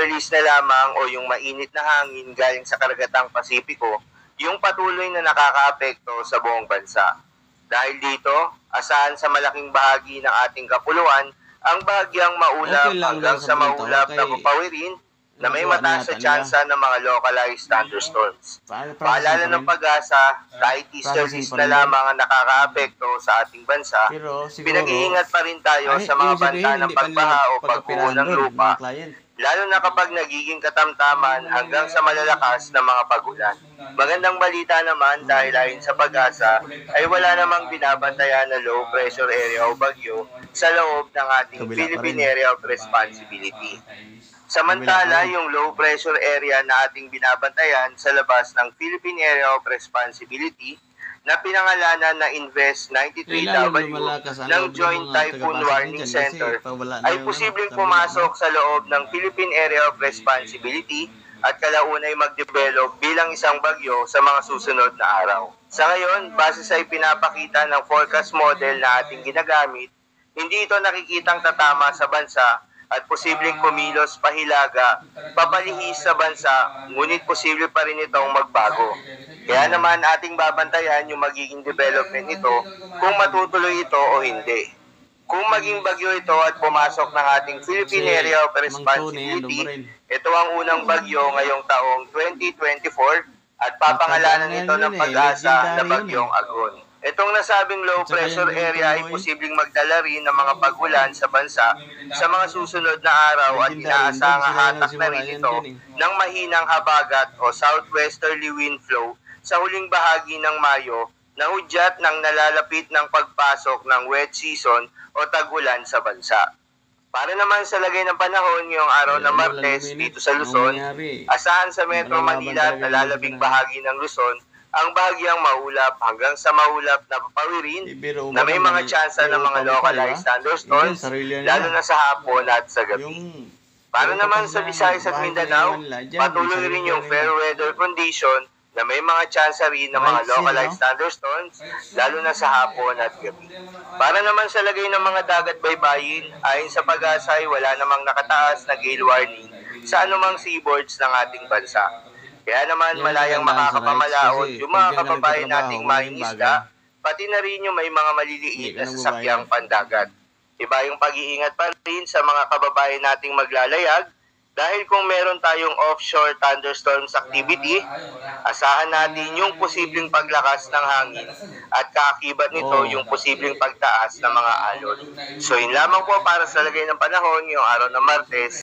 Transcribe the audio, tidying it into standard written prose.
westerlies na lamang o yung mainit na hangin galing sa karagatang Pasipiko yung patuloy na nakakaapekto sa buong bansa. Dahil dito, asahan sa malaking bahagi ng ating kapuluan ang bahagyang maulap hanggang sa maulap na papawirin na may mataas sa tsansa ng mga localized thunderstorms. Paalala ng Pag-asa, kahit easterlies na lamang ang nakakaapekto sa ating bansa, pinag-iingat pa rin tayo sa mga banta ng pagbaha o pagbuo ng lupa, lalo na kapag nagiging katamtaman hanggang sa malalakas na mga pag-ulan. Magandang balita naman dahil ayon sa Pag-asa ay wala namang binabantayan na low pressure area o bagyo sa loob ng ating Philippine Area of Responsibility. Samantala, yung low pressure area na ating binabantayan sa labas ng Philippine Area of Responsibility na pinangalanan na Invest 93W ng Joint Typhoon Warning Center ay posibleng pumasok sa loob ng Philippine Area of Responsibility at kalaunay mag-develop bilang isang bagyo sa mga susunod na araw. Sa ngayon, base sa ipinapakita ng forecast model na ating ginagamit, hindi ito nakikitang tatama sa bansa at posibleng kumilos pahilaga, papalihis sa bansa, ngunit posible pa rin itong magbago. Kaya naman ating babantayan yung magiging development nito kung matutuloy ito o hindi. Kung maging bagyo ito at pumasok ng ating Philippine Area of Responsibility, ito ang unang bagyo ngayong taong 2024 at papangalanan ito ng Pag-asa na Bagyong Agon. Itong nasabing low pressure area ay posibleng magdala rin ng mga pag-ulan sa bansa sa mga susunod na araw at inaasahang hatak na rin ito ng mahinang habagat o southwesterly wind flow sa huling bahagi ng Mayo na hudyat ng nalalapit ng pagpasok ng wet season o tag-ulan sa bansa. Para naman sa lagay ng panahon ngayong araw na Martes dito sa Luzon, asahan sa Metro Manila at nalalabing bahagi ng Luzon ang bahagyang maulap hanggang sa maulap na papawirin na may mga tsansa ng mga localized thunderstorms lalo na sa hapon at sa gabi. Para naman sa Visayas at Mindanao, patuloy rin yung fair weather condition na may mga tsansa rin ng mga localized thunderstorms lalo na sa hapon at gabi. Para naman sa lagay ng mga dagat baybayin, ayon sa Pag-asa ay wala namang nakataas na gale warning sa anumang seaboards ng ating bansa. Kaya naman malayang makakapamalaot yung mga kababayan nating mangingisda, pati na rin yung may mga maliliit na sasakyang pandagat. Iba yung pag-iingat pa rin sa mga kababayan nating maglalayag dahil kung meron tayong offshore thunderstorms activity, asahan natin yung posibleng paglakas ng hangin at kaakibat nito yung posibleng pagtaas ng mga alon. So yun lamang po para sa lagay ng panahon ngayong araw ng Martes.